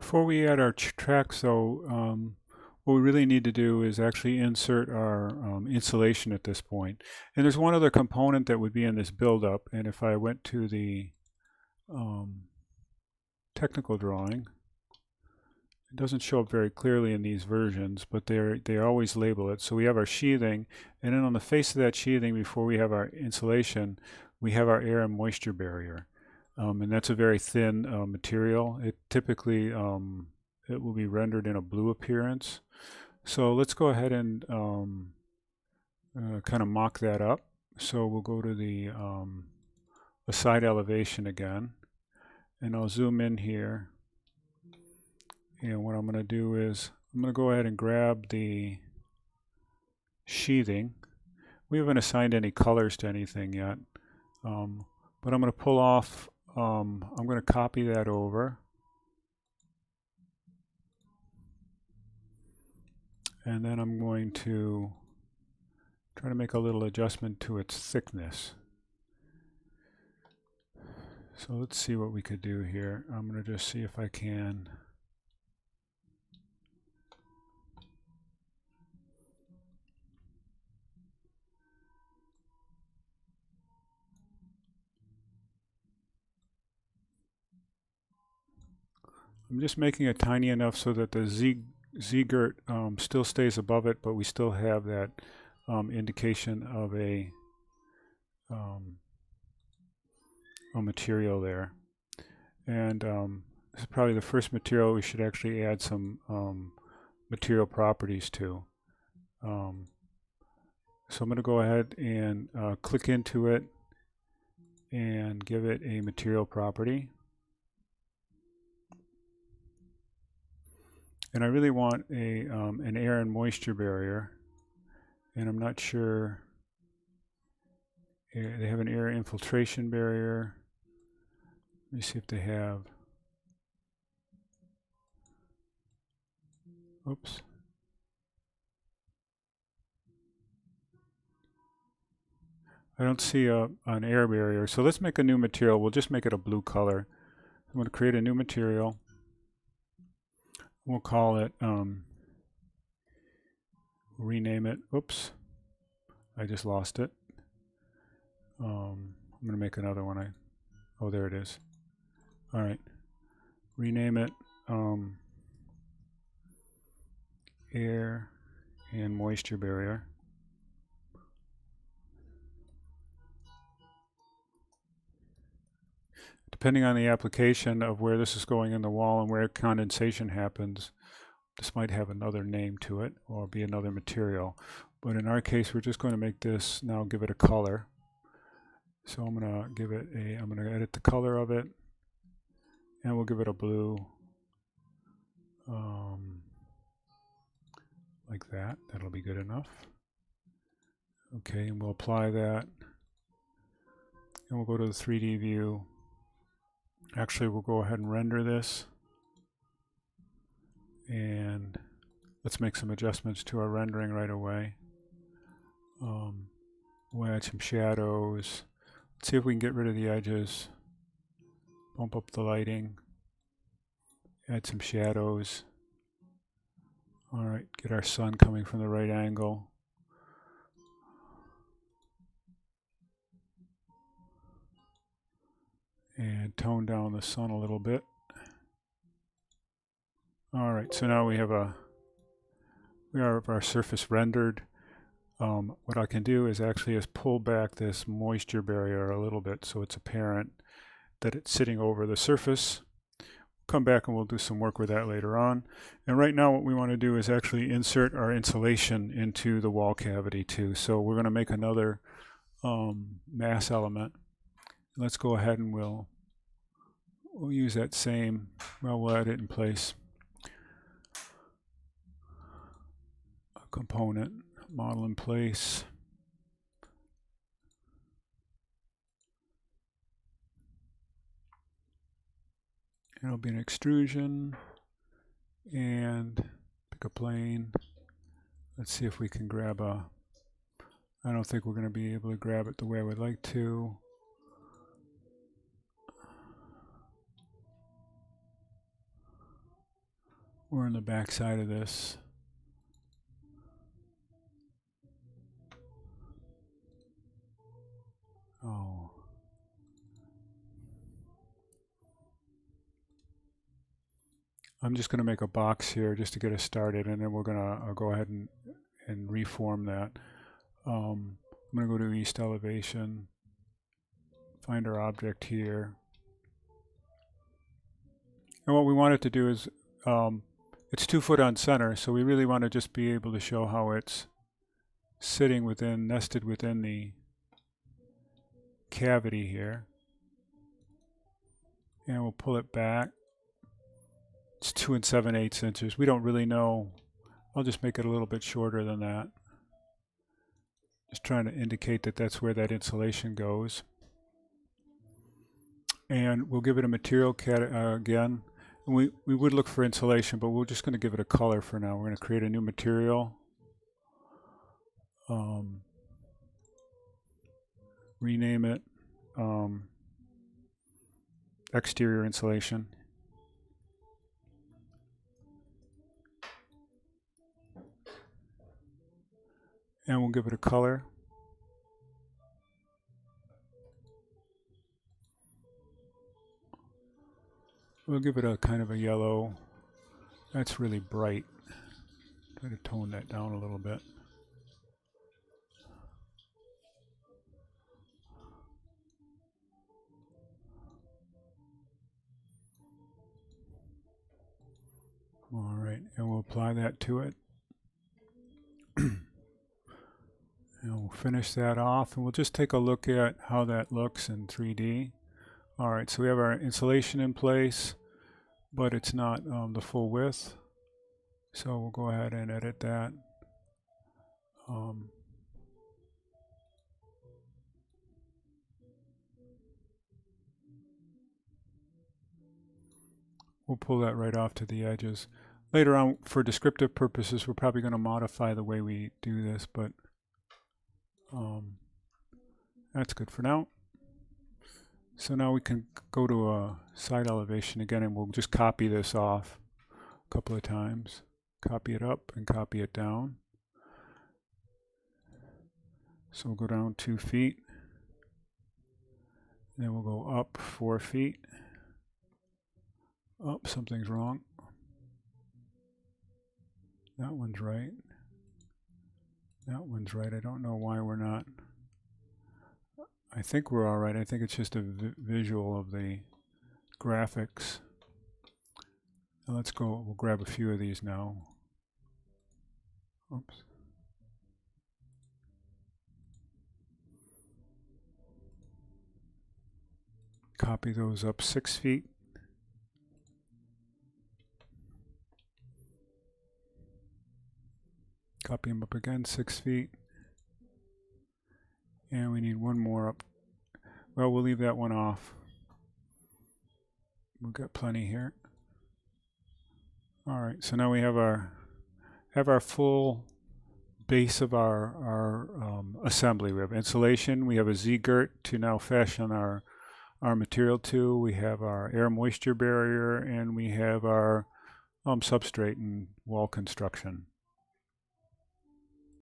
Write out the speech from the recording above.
Before we add our tracks, though, what we really need to do is actually insert our insulation at this point. And there's one other component that would be in this buildup. And if I went to the technical drawing, it doesn't show up very clearly in these versions, but they always label it. So we have our sheathing, and then on the face of that sheathing, before we have our insulation, we have our air and moisture barrier. And that's a very thin material. It typically it will be rendered in a blue appearance. So let's go ahead and kind of mock that up. So we'll go to the side elevation again, and I'll zoom in here. And what I'm going to do is I'm going to go ahead and grab the sheathing. We haven't assigned any colors to anything yet, but I'm going to pull off. I'm going to copy that over, and then I'm going to try to make a little adjustment to its thickness. So let's see what we could do here. I'm going to just see if I can. I'm just making it tiny enough so that the Z Girt still stays above it, but we still have that indication of a material there. And this is probably the first material we should actually add some material properties to. So I'm going to go ahead and click into it and give it a material property. And I really want an air and moisture barrier, and I'm not sure. They have an air infiltration barrier. Let me see if they have. Oops. I don't see an air barrier, so let's make a new material. We'll just make it a blue color. I'm going to create a new material. We'll call it, rename it. Oops, I just lost it. I'm going to make another one. Oh, there it is. All right, rename it air and moisture barrier. Depending on the application of where this is going in the wall and where condensation happens, this might have another name to it or be another material. But in our case, we're just going to make this now, give it a color. So I'm going to give it a, I'm going to edit the color of it, and we'll give it a blue, like that. That'll be good enough. Okay, and we'll apply that, and we'll go to the 3D view. Actually, we'll go ahead and render this, and let's make some adjustments to our rendering right away. We'll add some shadows. Let's see if we can get rid of the edges, bump up the lighting, add some shadows. All right, get our sun coming from the right angle. And tone down the sun a little bit. All right, so now we have our surface rendered. What I can do is actually pull back this moisture barrier a little bit so it's apparent that it's sitting over the surface. We'll come back and we'll do some work with that later on. And right now what we want to do is actually insert our insulation into the wall cavity too. So we're going to make another mass element. Let's go ahead and we'll use that same, well, we'll add it in place. A component, model in place. It'll be an extrusion, and pick a plane. Let's see if we can grab a, I don't think we're going to be able to grab it the way I would like to. we're on the back side of this. Oh. I'm just going to make a box here just to get us started, and then we're going to go ahead and reform that. I'm going to go to East Elevation, find our object here. And what we want it to do is, it's 2 foot on center, so we really want to just be able to show how it's sitting within, nested within the cavity here. And we'll pull it back. It's 2 7/8 inches. We don't really know. I'll just make it a little bit shorter than that. Just trying to indicate that that's where that insulation goes. And we'll give it a material again. And we would look for insulation, but we're just going to give it a color for now. We're going to create a new material. Rename it exterior insulation. And we'll give it a color. We'll give it a kind of a yellow. That's really bright. Try to tone that down a little bit. All right, and we'll apply that to it. And we'll finish that off, and we'll just take a look at how that looks in 3D. All right, so we have our insulation in place, but it's not the full width. So we'll go ahead and edit that. We'll pull that right off to the edges. Later on, for descriptive purposes, we're probably going to modify the way we do this, but that's good for now. So now we can go to a side elevation again, and we'll just copy this off a couple of times. Copy it up and copy it down. So we'll go down 2 feet. Then we'll go up 4 feet. Oh, something's wrong. That one's right. That one's right. I don't know why we're not. I think we're all right. I think it's just a visual of the graphics. Now let's go, we'll grab a few of these now. Oops. Copy those up 6 feet. Copy them up again 6 feet. And we need one more up. Well, we'll leave that one off. We've got plenty here. All right, so now we have our full base of our assembly. We have insulation. We have a Z Girt to now fashion our material to. We have our air moisture barrier, and we have our substrate and wall construction.